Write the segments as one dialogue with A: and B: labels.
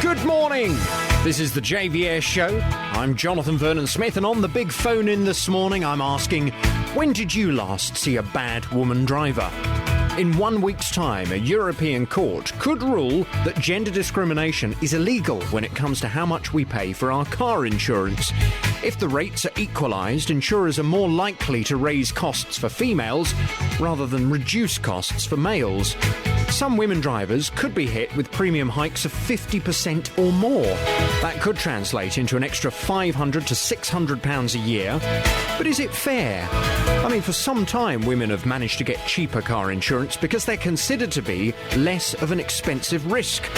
A: Good morning. This is the JVS show. I'm Jonathan Vernon Smith, and on the big phone in this morning, I'm asking, when did you last see a bad woman driver? In 1 week's time, a European court could rule that gender discrimination is illegal when it comes to how much we pay for our car insurance. If the rates are equalised, insurers are more likely to raise costs for females rather than reduce costs for males. Some women drivers could be hit with premium hikes of 50% or more. That could translate into an extra £500 to £600 a year. But is it fair? I mean, for some time, women have managed to get cheaper car insurance because they're considered to be less of an expensive risk.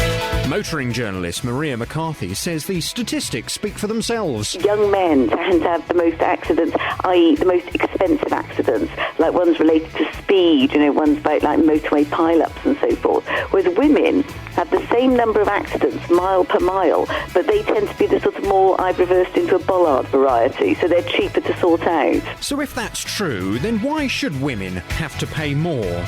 A: Motoring journalist Maria McCarthy says the statistics speak for themselves.
B: Young men tend to have the most accidents, i.e. the most expensive accidents, like ones related to speed, ones about like motorway pile-ups and so forth. Whereas women have the same number of accidents mile per mile, but they tend to be the sort of more, I've reversed into a bollard variety, so they're cheaper to sort out.
A: So if that's true, then why should women have to pay more?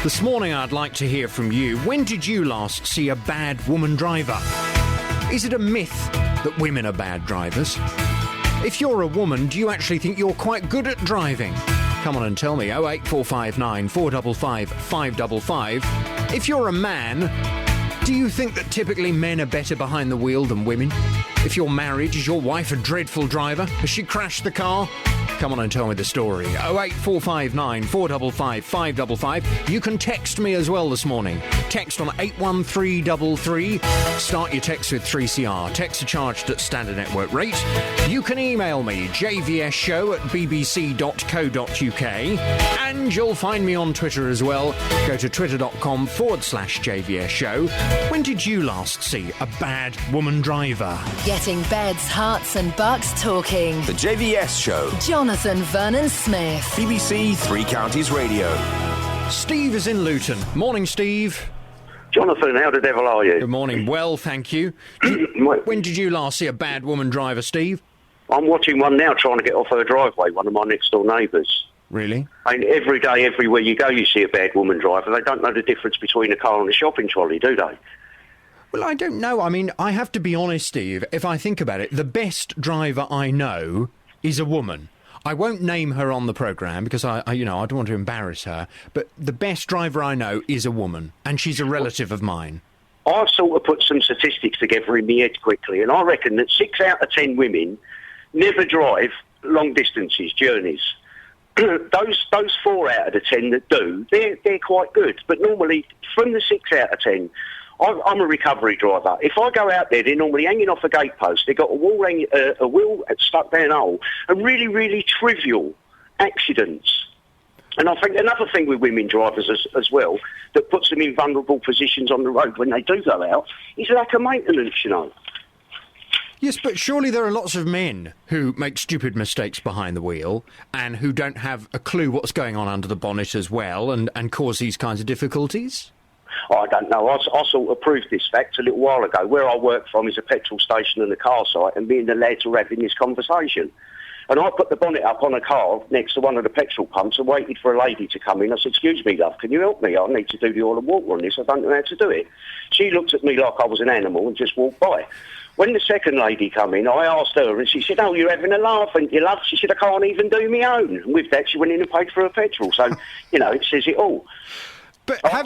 A: This morning I'd like to hear from you. When did you last see a bad woman driver? Is it a myth that women are bad drivers? If you're a woman, do you actually think you're quite good at driving? Come on and tell me. 08459 455 555. If you're a man, do you think that typically men are better behind the wheel than women? If you're married, is your wife a dreadful driver? Has she crashed the car? Come on and tell me the story. 08459 455 555. You can text me as well this morning. Text on 81333. Start your text with 3CR. Texts are charged at standard network rate. You can email me, jvsshow@bbc.co.uk. And you'll find me on Twitter as well. Go to twitter.com/JVS show. When did you last see a bad woman driver?
C: Getting beds, hearts and bucks talking.
D: The JVS show.
C: Jonathan Vernon Smith.
D: BBC Three Counties Radio.
A: Steve is in Luton. Morning, Steve.
E: Jonathan, how the devil are you?
A: Good morning. Well, thank you. When did you last see a bad woman driver, Steve?
E: I'm watching one now trying to get off her driveway, one of my next door neighbours.
A: Really?
E: I mean, every day, everywhere you go, you see a bad woman driver. They don't know the difference between a car and a shopping trolley, do they?
A: Well, I don't know. I mean, I have to be honest, Steve. If I think about it, the best driver I know is a woman. I won't name her on the programme because I don't want to embarrass her. But the best driver I know is a woman, and she's a relative of mine.
E: I've sort of put some statistics together in my head quickly, and I reckon that 6 out of 10 women never drive long distances, journeys. those 4 out of the 10 that do, they're quite good. But normally, from the 6 out of 10, I'm a recovery driver. If I go out there, they're normally hanging off a gatepost. They've got a wheel stuck down a hole, and really, really trivial accidents. And I think another thing with women drivers as well that puts them in vulnerable positions on the road when they do go out is lack of maintenance,
A: Yes, but surely there are lots of men who make stupid mistakes behind the wheel and who don't have a clue what's going on under the bonnet as well and cause these kinds of difficulties?
E: I don't know. I sort of proved this fact a little while ago. Where I work from is a petrol station and a car site, and me and the lads were having this conversation. And I put the bonnet up on a car next to one of the petrol pumps and waited for a lady to come in. I said, "Excuse me, love, can you help me? I need to do the oil and water on this. I don't know how to do it." She looked at me like I was an animal and just walked by. When the second lady come in, I asked her, and she said, "Oh, you're having a laugh, ain't you, love?" She said, "I can't even do my own." And with that, she went in and paid for her petrol. So, it says it all.
A: But I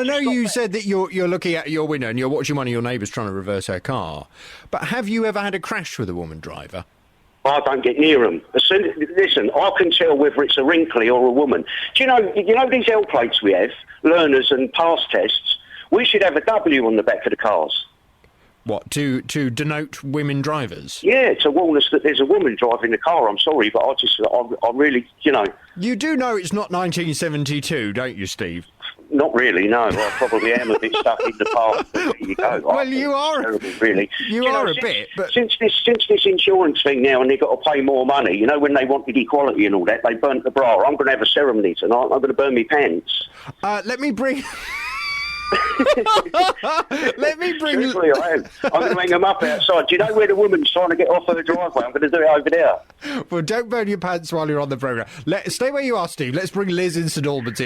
A: know you said that you're looking out your window and you're watching one of your neighbours trying to reverse her car. But have you ever had a crash with a woman driver?
E: I don't get near them. Listen, I can tell whether it's a wrinkly or a woman. Do you know these L plates we have, learners and pass tests? We should have a W on the back of the cars.
A: What, to denote women drivers?
E: Yeah, to warn us that there's a woman driving the car. I'm sorry, but I really.
A: You do know it's not 1972, don't you, Steve?
E: Not really, no. I probably am a bit stuck in the past. There you go.
A: Well, you are.
E: Terrible, really.
A: You are a bit, but
E: since this insurance thing now, and they've got to pay more money. When they wanted equality and all that, they burnt the bra. I'm going to have a ceremony tonight. I'm going to burn my pants.
A: Let me bring.
E: Seriously, I am. I'm going to hang them up outside. Do you know where the woman's trying to get off her driveway? I'm going to do it over there.
A: Well, don't burn your pants while you're on the programme. Stay where you are, Steve. Let's bring Liz in.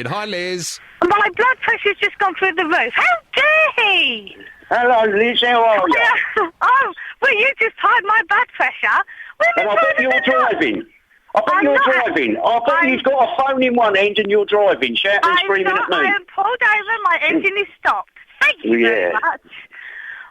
A: Hi, Liz.
F: My blood pressure's just gone through the roof. How dare he?
E: Hello, Liz, how are you?
F: Oh, well, you just tied my blood pressure.
E: And I bet you're driving. I bet you're driving. I bet you've got a phone in one end and you're driving, shouting and screaming at me.
F: I am pulled over, my engine is stopped. Thank you very much.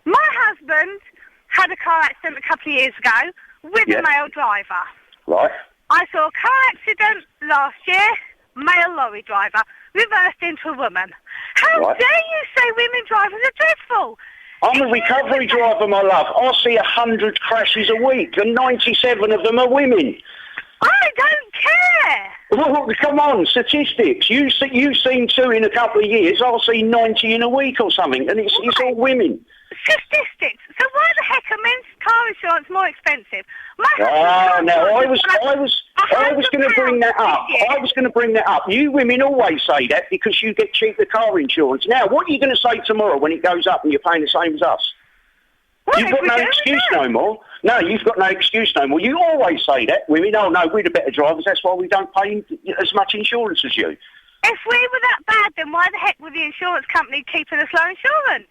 F: My husband had a car accident a couple of years ago with a male driver.
E: Right.
F: I saw a car accident last year, male lorry driver, reversed into a woman. How dare you say women drivers are dreadful?
E: I'm a recovery driver, my love. I see 100 crashes a week, and 97 of them are women.
F: I don't care.
E: Well, come on, statistics. You've seen 2 in a couple of years. I'll see 90 in a week or something, and it's all women.
F: Statistics. So why the heck are men's car insurance more expensive?
E: I was going to bring that up. I was going to bring that up. You women always say that because you get cheaper car insurance. Now, what are you going to say tomorrow when it goes up and you're paying the same as us? You've got no excuse no more. No, you've got no excuse no more. You always say that, women. Oh, no, we're the better drivers. That's why we don't pay as much insurance as you.
F: If we were that bad, then why the heck were the insurance company keeping us low insurance?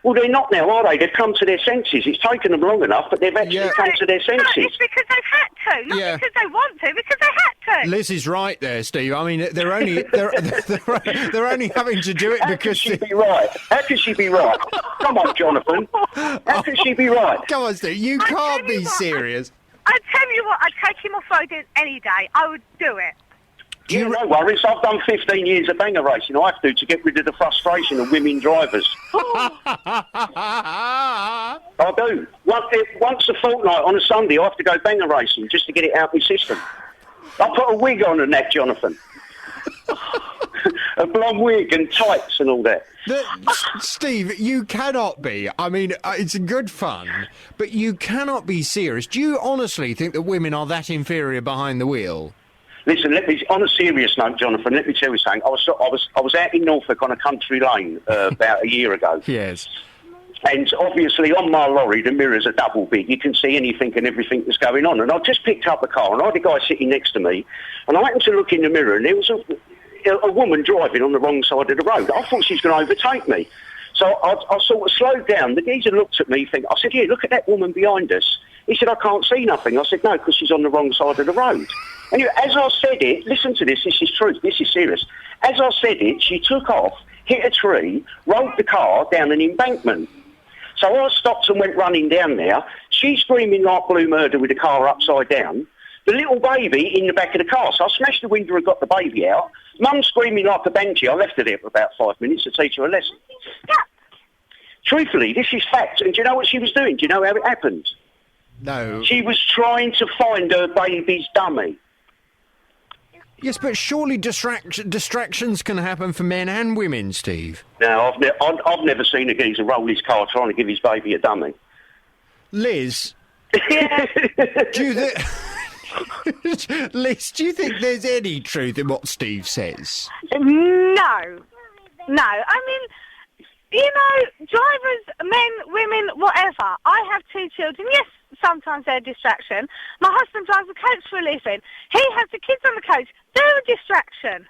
E: Well, they're not now, are they? They've come to their senses. It's taken them long enough, but they've actually come to their senses.
F: No, it's because they've had to, not because they want to, because they had to.
A: Liz is right there, Steve. I mean, they're only having to do it because
E: she be right? How can she be right? Come on, Jonathan. How can she be right?
A: Come on, Steve. You can't be serious.
F: I tell you what, I'd take him off road any day. I would do it.
E: No worries. I've done 15 years of banger racing. I have to get rid of the frustration of women drivers. I do. Once a fortnight on a Sunday, I have to go banger racing just to get it out of my system. I put a wig on and that, Jonathan. A blonde wig and tights and all that.
A: Steve, you cannot be. I mean, it's good fun, but you cannot be serious. Do you honestly think that women are that inferior behind the wheel?
E: Listen, on a serious note, Jonathan, let me tell you something. I was out in Norfolk on a country lane about a year ago.
A: Yes.
E: And obviously on my lorry, the mirrors are double big. You can see anything and everything that's going on. And I just picked up a car, and I had a guy sitting next to me, and I happened to look in the mirror, and there was a woman driving on the wrong side of the road. I thought she was going to overtake me. So I sort of slowed down. The geezer looked at me, I said, yeah, look at that woman behind us. He said, I can't see nothing. I said, no, because she's on the wrong side of the road. Anyway, as I said it, listen to this is truth, this is serious. As I said it, she took off, hit a tree, rolled the car down an embankment. So I stopped and went running down there. She's screaming like blue murder with the car upside down. The little baby in the back of the car. So I smashed the window and got the baby out. Mum screaming like a banshee. I left her there for about 5 minutes to teach her a lesson. Truthfully, this is fact. And do you know what she was doing? Do you know how it happened?
A: No.
E: She was trying to find her baby's dummy.
A: Yes, but surely distractions can happen for men and women, Steve.
E: No, I've never seen a geezer roll his car trying to give his baby a dummy.
A: Liz, Liz, do you think there's any truth in what Steve says?
F: No. I mean, you know, drivers, men, women, whatever. I have 2 children. Yes, sometimes they're a distraction. My husband drives a coach for a living. He has the kids on the coach. They're a distraction.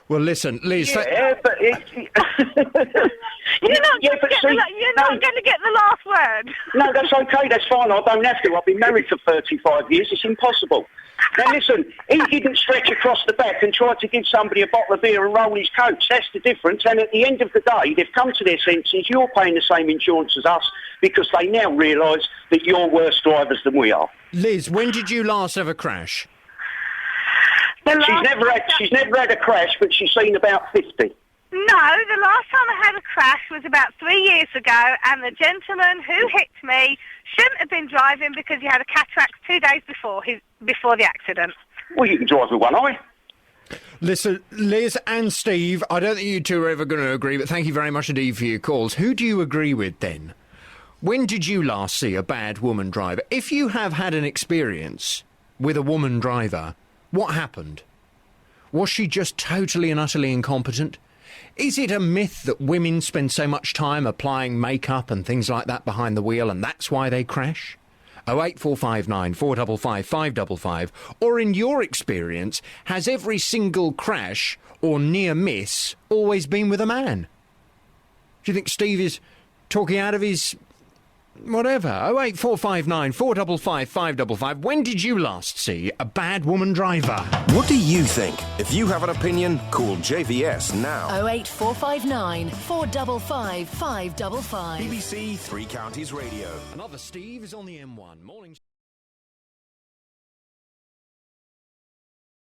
A: Well, listen, Liz...
E: Yeah, but...
F: You're not going to get the last word.
E: No, that's okay, that's fine. I don't have to. I've been married for 35 years. It's impossible. Now, listen, he didn't stretch across the back and try to give somebody a bottle of beer and roll his coach. That's the difference. And at the end of the day, they've come to their senses. You're paying the same insurance as us because they now realise that you're worse drivers than we are.
A: Liz, when did you last have a crash?
E: She's never had a crash, but she's seen about 50.
F: No, the last time I had a crash was about 3 years ago, and the gentleman who hit me shouldn't have been driving because he had a cataract 2 days before the accident.
E: Well, you can drive with one eye.
A: Listen, Liz and Steve, I don't think you two are ever going to agree, but thank you very much indeed for your calls. Who do you agree with then? When did you last see a bad woman driver? If you have had an experience with a woman driver, what happened? Was she just totally and utterly incompetent? Is it a myth that women spend so much time applying makeup and things like that behind the wheel and that's why they crash? 08459 455 555. Or in your experience, has every single crash or near miss always been with a man? Do you think Steve is talking out of his... whatever. 08459 455 555. When did you last see a bad woman driver?
D: What do you think? If you have an opinion, call JVS now.
C: 08459 455 555.
D: BBC Three Counties Radio.
A: Another Steve is on the M1. Morning.